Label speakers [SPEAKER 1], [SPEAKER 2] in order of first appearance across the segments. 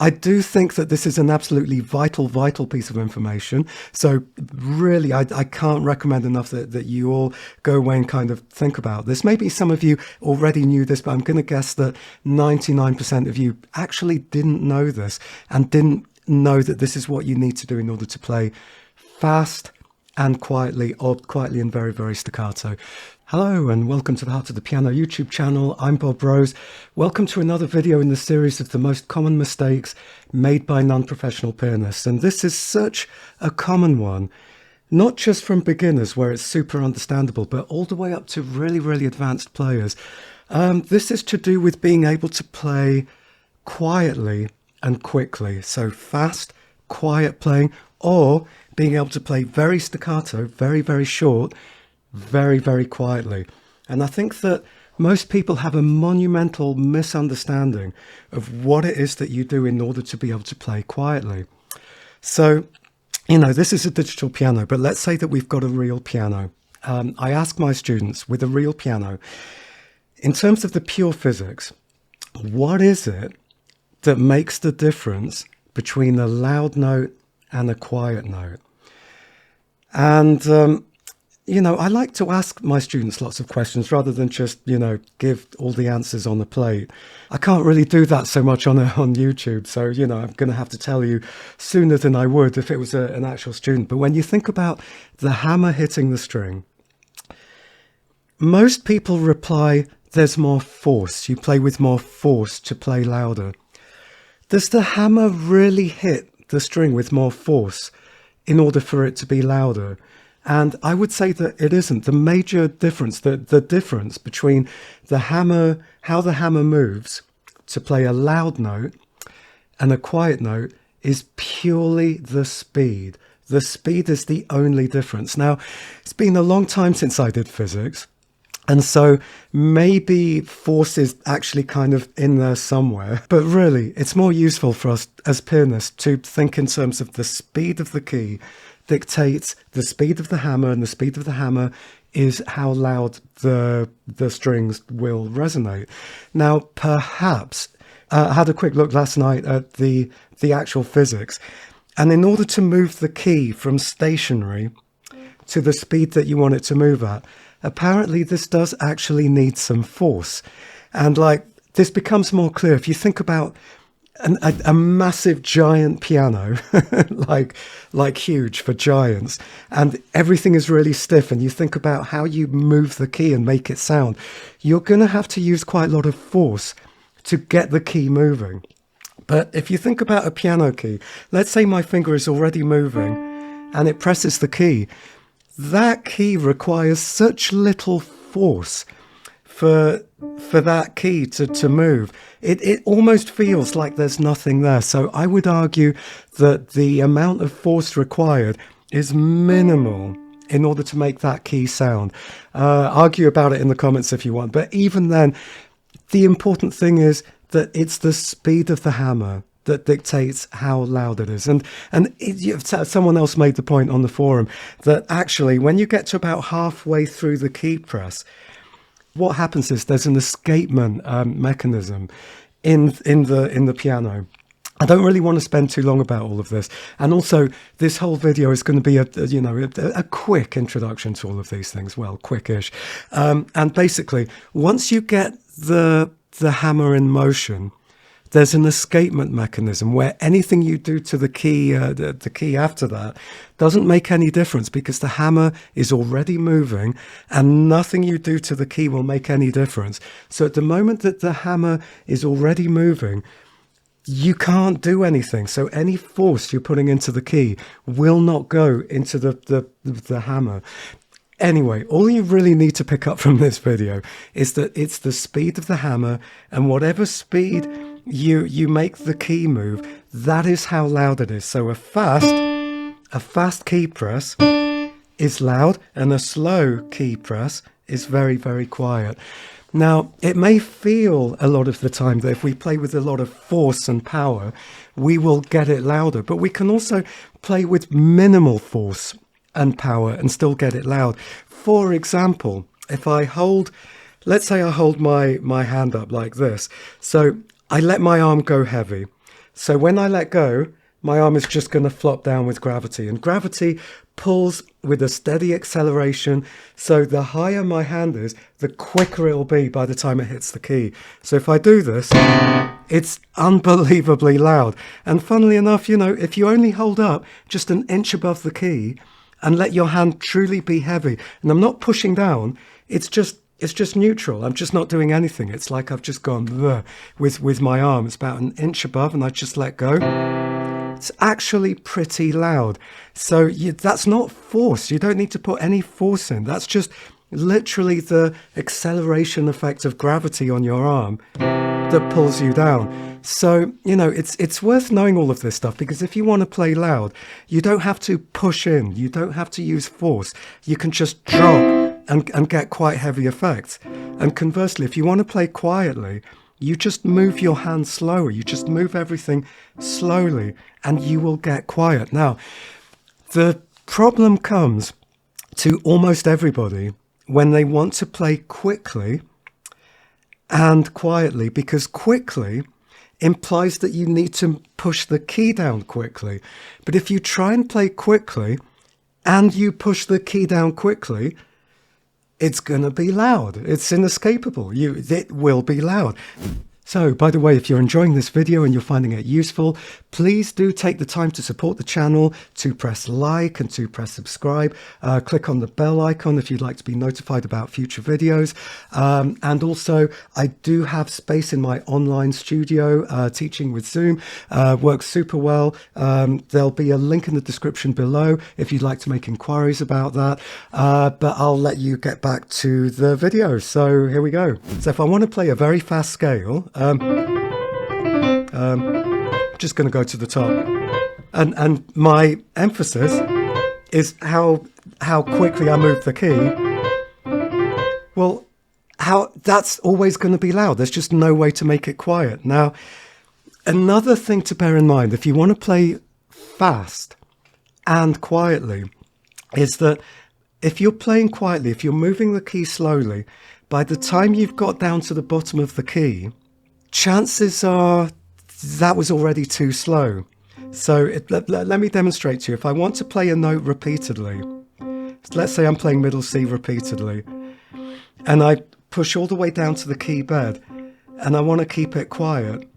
[SPEAKER 1] I do think that this is an absolutely vital piece of information. So really, I can't recommend enough that you all go away and kind of think about this. Maybe some of you already knew this, but I'm going to guess that 99% of you actually didn't know this and didn't know that this is what you need to do in order to play fast and quietly, or quietly and very, very staccato. Hello and welcome to the Heart of the Piano YouTube channel. I'm Bob Rose. Welcome to another video in the series of the most common mistakes made by non-professional pianists. And this is such a common one, not just from beginners where it's super understandable, but all the way up to really, really advanced players. This is to do with being able to play quietly and quickly. So fast, quiet playing, or being able to play very staccato, very, very short, very, very quietly. And I think that most people have a monumental misunderstanding of what it is that you do in order to be able to play quietly. So, this is a digital piano, but let's say that we've got a real piano. I ask my students with a real piano, in terms of the pure physics, what is it that makes the difference between a loud note and a quiet note? And, I like to ask my students lots of questions rather than just, give all the answers on the plate. I can't really do that so much on YouTube. So, I'm going to have to tell you sooner than I would if it was an actual student. But when you think about the hammer hitting the string, most people reply, there's more force. You play with more force to play louder. Does the hammer really hit the string with more force in order for it to be louder? And I would say that it isn't. The major difference, the difference between the hammer, how the hammer moves to play a loud note and a quiet note, is purely the speed. The speed is the only difference. Now, it's been a long time since I did physics, and so maybe force is actually kind of in there somewhere. But really, it's more useful for us as pianists to think in terms of the speed of the key dictates the speed of the hammer, and the speed of the hammer is how loud the strings will resonate. Now, perhaps, I had a quick look last night at the actual physics, and in order to move the key from stationary to the speed that you want it to move at, apparently this does actually need some force. And this becomes more clear if you think about a massive giant piano, like huge for giants, and everything is really stiff, and you think about how you move the key and make it sound, you're going to have to use quite a lot of force to get the key moving. But if you think about a piano key, let's say my finger is already moving and it presses the key. That key requires such little force for that key to move. It almost feels like there's nothing there. So I would argue that the amount of force required is minimal in order to make that key sound. Argue about it in the comments if you want. But even then, the important thing is that it's the speed of the hammer that dictates how loud it is. And someone else made the point on the forum that actually when you get to about halfway through the key press, what happens is there's an escapement mechanism in the piano. I don't really want to spend too long about all of this. And also, this whole video is going to be a quick introduction to all of these things. Well, quickish. And basically, once you get the hammer in motion, there's an escapement mechanism where anything you do to the key after that doesn't make any difference because the hammer is already moving and nothing you do to the key will make any difference. So at the moment that the hammer is already moving, you can't do anything. So any force you're putting into the key will not go into the hammer. Anyway, all you really need to pick up from this video is that it's the speed of the hammer, and whatever speed you make the key move, that is how loud it is. So a fast key press is loud, and a slow key press is very, very quiet. Now, it may feel a lot of the time that if we play with a lot of force and power, we will get it louder, but we can also play with minimal force and power and still get it loud. For example, if let's say I hold my hand up like this. So I let my arm go heavy. So when I let go, my arm is just going to flop down with gravity, and gravity pulls with a steady acceleration. So the higher my hand is, the quicker it'll be by the time it hits the key. So if I do this, it's unbelievably loud. And funnily enough, you know, if you only hold up just an inch above the key and let your hand truly be heavy, and I'm not pushing down, it's just neutral. I'm just not doing anything. It's like I've just gone with my arm. It's about an inch above and I just let go. It's actually pretty loud. So that's not force. You don't need to put any force in. That's just literally the acceleration effect of gravity on your arm that pulls you down. So, you know, it's worth knowing all of this stuff, because if you want to play loud, you don't have to push in. You don't have to use force. You can just drop and get quite heavy effects. And conversely, if you want to play quietly, you just move your hand slower. You just move everything slowly and you will get quiet. Now, the problem comes to almost everybody when they want to play quickly and quietly, because quickly implies that you need to push the key down quickly. But if you try and play quickly and you push the key down quickly, it's going to be loud. It's inescapable. It will be loud. So, by the way, if you're enjoying this video and you're finding it useful, please do take the time to support the channel, to press like and to press subscribe. Click on the bell icon if you'd like to be notified about future videos. And also, I do have space in my online studio, teaching with Zoom. Works super well. There'll be a link in the description below if you'd like to make inquiries about that. But I'll let you get back to the video. So here we go. So if I want to play a very fast scale, just going to go to the top, and my emphasis is how quickly I move the key. Well, that's always going to be loud. There's just no way to make it quiet. Now, another thing to bear in mind if you want to play fast and quietly is that if you're playing quietly, if you're moving the key slowly, by the time you've got down to the bottom of the key, chances are that was already too slow. So let me demonstrate to you. If I want to play a note repeatedly, let's say I'm playing middle C repeatedly, and I push all the way down to the key bed, and I want to keep it quiet,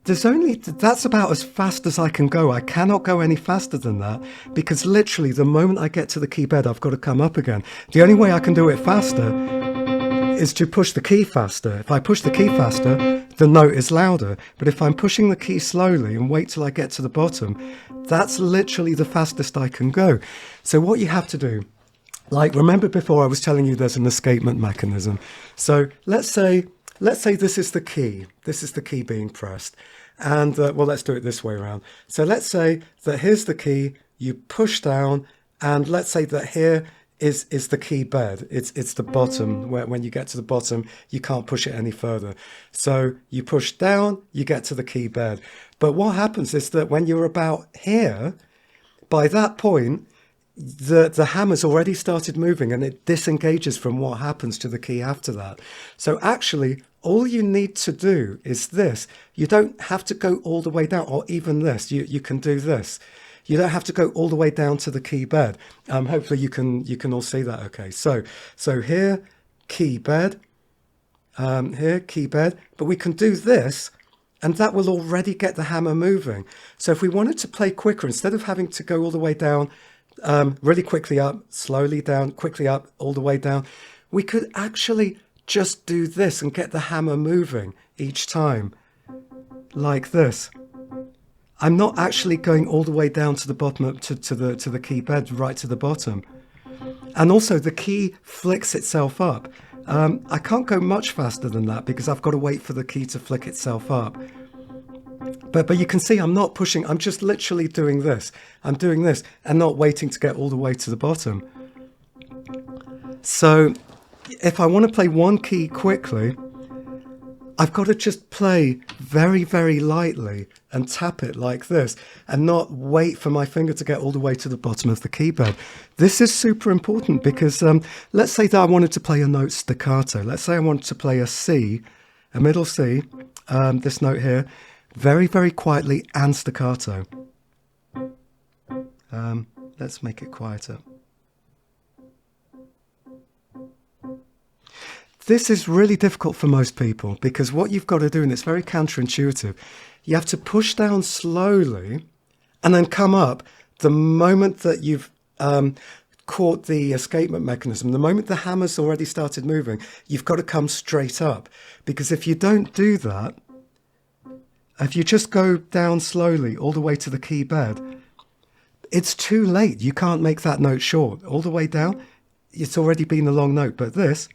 [SPEAKER 1] that's about as fast as I can go. I cannot go any faster than that, because literally the moment I get to the key bed, I've got to come up again. The only way I can do it faster is to push the key faster. If I push the key faster, the note is louder. But if I'm pushing the key slowly and wait till I get to the bottom, that's literally the fastest I can go. So what you have to do, like, remember before I was telling you there's an escapement mechanism. So let's say this is the key. This is the key being pressed. And well, let's do it this way around. So let's say that here's the key, you push down, and let's say that here is the key bed. It's the bottom, where when you get to the bottom, you can't push it any further. So you push down, you get to the key bed. But what happens is that when you're about here, by that point, the hammer's already started moving and it disengages from what happens to the key after that. So actually, all you need to do is this. You don't have to go all the way down, or even this. You can do this. You don't have to go all the way down to the key bed. Hopefully you can all see that okay. So here, key bed, here, key bed, but we can do this, and that will already get the hammer moving. So if we wanted to play quicker, instead of having to go all the way down, really quickly up, slowly down, quickly up, all the way down, we could actually just do this and get the hammer moving each time, like this. I'm not actually going all the way down to the bottom, to the key bed, right to the bottom. And also the key flicks itself up. I can't go much faster than that because I've got to wait for the key to flick itself up. But you can see I'm not pushing, I'm just literally doing this. I'm doing this and not waiting to get all the way to the bottom. So if I want to play one key quickly, I've got to just play very, very lightly and tap it like this and not wait for my finger to get all the way to the bottom of the key bed. This is super important because let's say that I wanted to play a note staccato. Let's say I wanted to play a C, a middle C, this note here, very, very quietly and staccato. Let's make it quieter. This is really difficult for most people because what you've got to do, and it's very counterintuitive, you have to push down slowly and then come up the moment that you've caught the escapement mechanism. The moment the hammer's already started moving, you've got to come straight up. Because if you don't do that, if you just go down slowly all the way to the key bed, it's too late. You can't make that note short. All the way down, it's already been a long note. But this,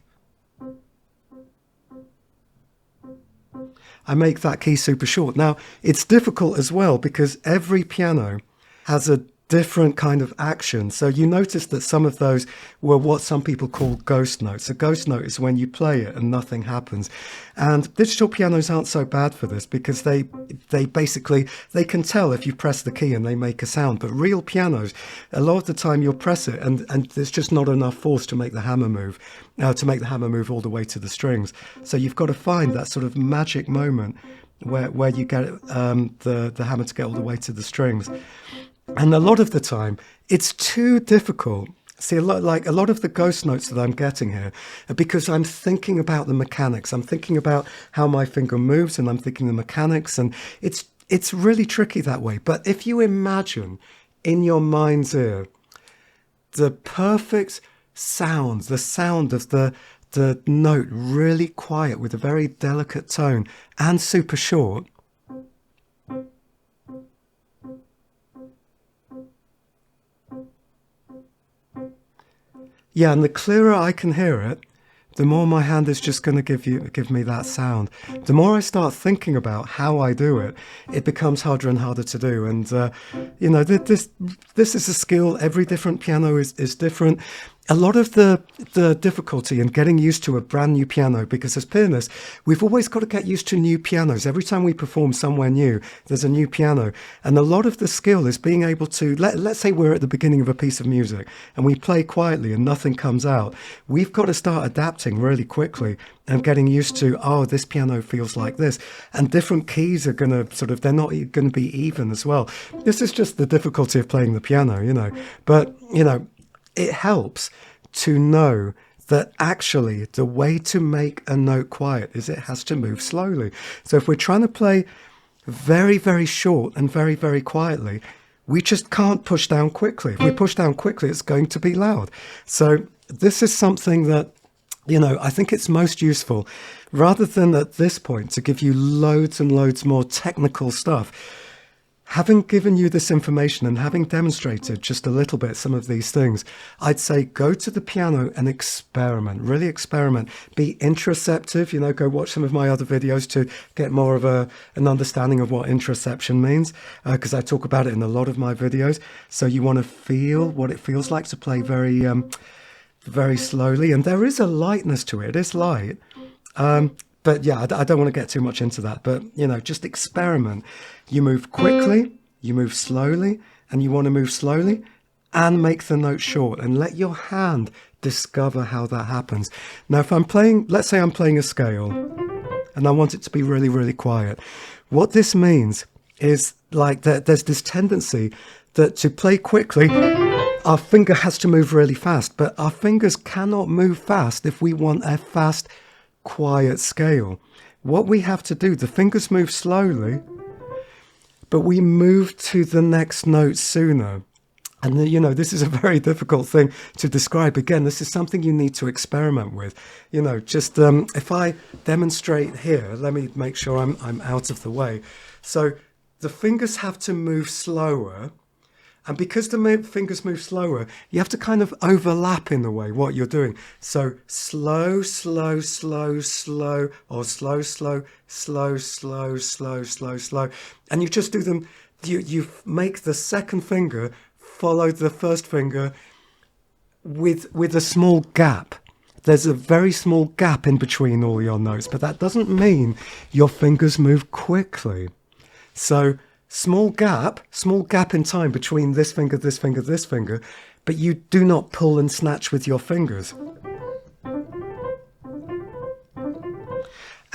[SPEAKER 1] I make that key super short. Now, it's difficult as well because every piano has a different kind of action. So you notice that some of those were what some people call ghost notes. A ghost note is when you play it and nothing happens. And digital pianos aren't so bad for this because they basically, they can tell if you press the key and they make a sound. But real pianos, a lot of the time you'll press it and there's just not enough force to make the hammer move, all the way to the strings. So you've got to find that sort of magic moment where you get the hammer to get all the way to the strings. And a lot of the time, it's too difficult. See, a lot of the ghost notes that I'm getting here are because I'm thinking about the mechanics. I'm thinking about how my finger moves and I'm thinking the mechanics. And it's really tricky that way. But if you imagine in your mind's ear the perfect sound, the sound of the note really quiet with a very delicate tone and super short, yeah, and the clearer I can hear it, the more my hand is just going to give me that sound. The more I start thinking about how I do it, it becomes harder and harder to do. And this is a skill. Every different piano is different. A lot of the difficulty in getting used to a brand new piano, because as pianists, we've always got to get used to new pianos. Every time we perform somewhere new, there's a new piano. And a lot of the skill is being able to, let's say we're at the beginning of a piece of music and we play quietly and nothing comes out. We've got to start adapting really quickly and getting used to, oh, this piano feels like this. And different keys are going to they're not going to be even as well. This is just the difficulty of playing the piano, But, it helps to know that actually the way to make a note quiet is it has to move slowly. So if we're trying to play very, very short and very, very quietly, we just can't push down quickly. If we push down quickly, it's going to be loud. So this is something that, I think it's most useful, rather than at this point to give you loads and loads more technical stuff. Having given you this information and having demonstrated just a little bit some of these things, I'd say go to the piano and experiment, really experiment. Be interoceptive, go watch some of my other videos to get more of an understanding of what interoception means, because I talk about it in a lot of my videos. So you want to feel what it feels like to play very, very slowly. And there is a lightness to it. It is light. But yeah, I don't want to get too much into that. But, just experiment. You move quickly, you move slowly, and you want to move slowly and make the note short and let your hand discover how that happens. Now, if I'm playing, let's say I'm playing a scale and I want it to be really, really quiet. What this means is there's this tendency that to play quickly, our finger has to move really fast, but our fingers cannot move fast if we want a fast, quiet scale. What we have to do, the fingers move slowly, but we move to the next note sooner. And this is a very difficult thing to describe. Again, this is something you need to experiment with. If I demonstrate here, let me make sure I'm out of the way. So the fingers have to move slower. And because the fingers move slower, you have to kind of overlap in a way what you're doing. So slow, slow, slow, slow, or slow, slow, slow, slow, slow, slow, slow. And you just do them, you make the second finger follow the first finger with a small gap. There's a very small gap in between all your notes, but that doesn't mean your fingers move quickly. So small gap in time between this finger, this finger, this finger, but you do not pull and snatch with your fingers.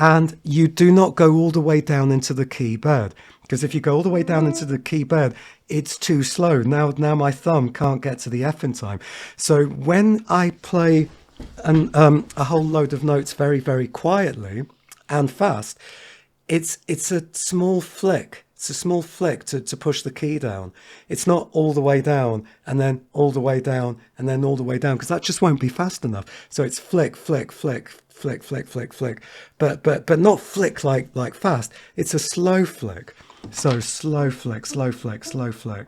[SPEAKER 1] And you do not go all the way down into the key bed, because if you go all the way down into the key bed, it's too slow. Now my thumb can't get to the F in time. So when I play a whole load of notes very, very quietly and fast, it's a small flick. It's a small flick to push the key down. It's not all the way down and then all the way down and then all the way down, because that just won't be fast enough. So it's flick, flick, flick, flick, flick, flick, flick, but not flick like fast. It's a slow flick. So slow flick, slow flick, slow flick.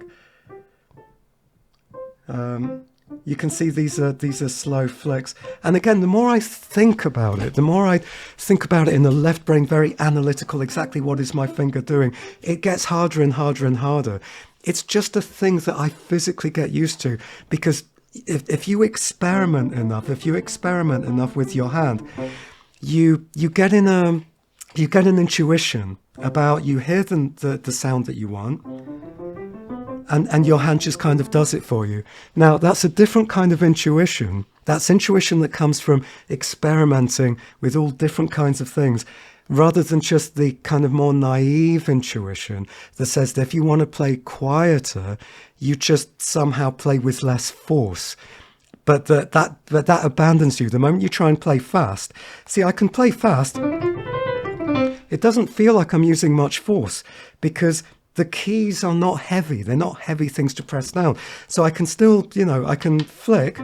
[SPEAKER 1] You can see these are slow flicks. And again, the more I think about it, in the left brain, very analytical, exactly what is my finger doing, it gets harder and harder and harder. It's just a thing that I physically get used to, because if you experiment enough with your hand, you get an intuition about, you hear the sound that you want, and your hand just kind of does it for you. Now, that's a different kind of intuition. That's intuition that comes from experimenting with all different kinds of things, rather than just the kind of more naive intuition that says that if you want to play quieter, you just somehow play with less force. But that abandons you the moment you try and play fast. See, I can play fast. It doesn't feel like I'm using much force, because the keys are not heavy. They're not heavy things to press down. So I can still, I can flick.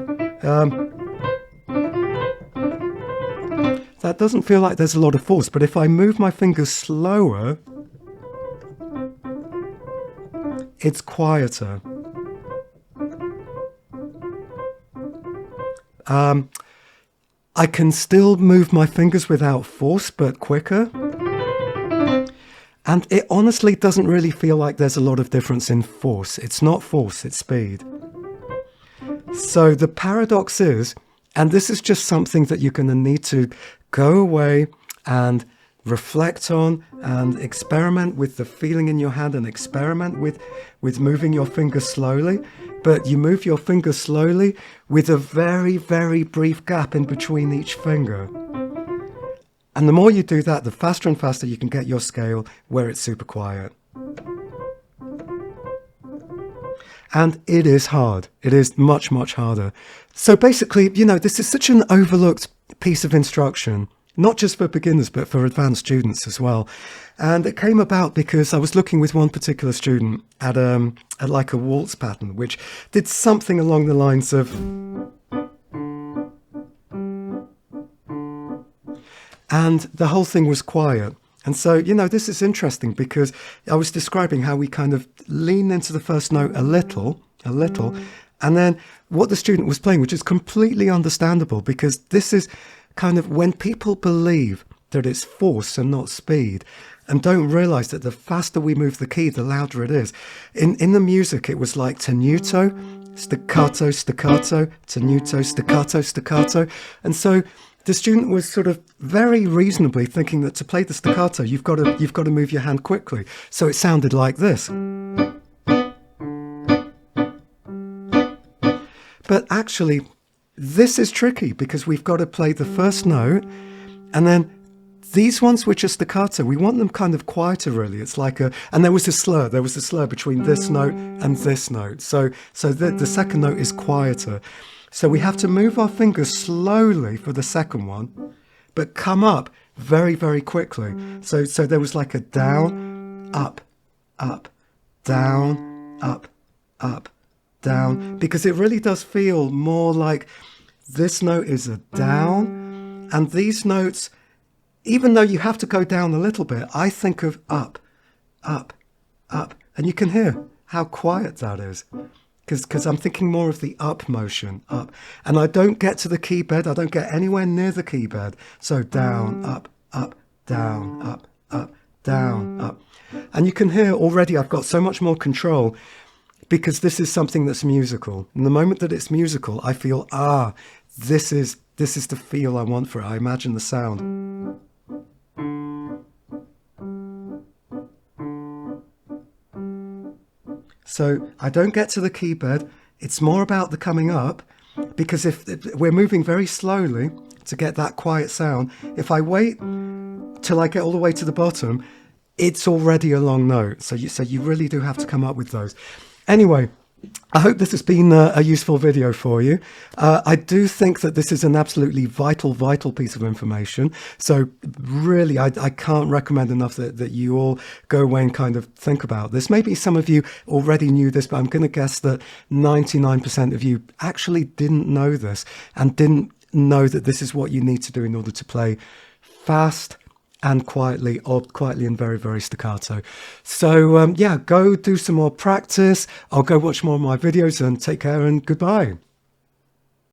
[SPEAKER 1] That doesn't feel like there's a lot of force. But if I move my fingers slower, it's quieter. I can still move my fingers without force, but quicker. And it honestly doesn't really feel like there's a lot of difference in force. It's not force, it's speed. So the paradox is, and this is just something that you're going to need to go away and reflect on and experiment with the feeling in your hand, and experiment with moving your fingers slowly. But you move your fingers slowly with a very, very brief gap in between each finger. And the more you do that, the faster and faster you can get your scale where it's super quiet. And it is hard. It is much, much harder. So basically, this is such an overlooked piece of instruction, not just for beginners, but for advanced students as well. And it came about because I was looking with one particular student at like a waltz pattern, which did something along the lines of... And the whole thing was quiet. And so, this is interesting, because I was describing how we kind of lean into the first note a little, and then what the student was playing, which is completely understandable, because this is kind of when people believe that it's force and not speed, and don't realize that the faster we move the key, the louder it is. In the music, it was like tenuto, staccato, staccato, tenuto, staccato, staccato. And so the student was sort of very reasonably thinking that to play the staccato, you've got to move your hand quickly. So it sounded like this. But actually, this is tricky, because we've got to play the first note, and then these ones which are staccato, we want them kind of quieter, really. It's like and there was a slur between this note and this note. So the second note is quieter. So we have to move our fingers slowly for the second one, but come up very, very quickly. So there was like a down, up, up, down, up, up, down, because it really does feel more like this note is a down, and these notes, even though you have to go down a little bit, I think of up, up, up, and you can hear how quiet that is. Because I'm thinking more of the up motion, up. And I don't get to the key bed. I don't get anywhere near the key bed. So down, up, up, down, up, up, down, up. And you can hear already I've got so much more control, because this is something that's musical. And the moment that it's musical, I feel, this is the feel I want for it. I imagine the sound. So I don't get to the key bed. It's more about the coming up, because if we're moving very slowly to get that quiet sound, if I wait till I get all the way to the bottom, it's already a long note. So you really do have to come up with those. Anyway, I hope this has been a useful video for you. I do think that this is an absolutely vital piece of information. So really, I can't recommend enough that you all go away and kind of think about this. Maybe some of you already knew this, but I'm going to guess that 99% of you actually didn't know this and didn't know that this is what you need to do in order to play fast and quietly, or quietly and very staccato. So yeah, go do some more practice. I'll go watch more of my videos, and take care and goodbye.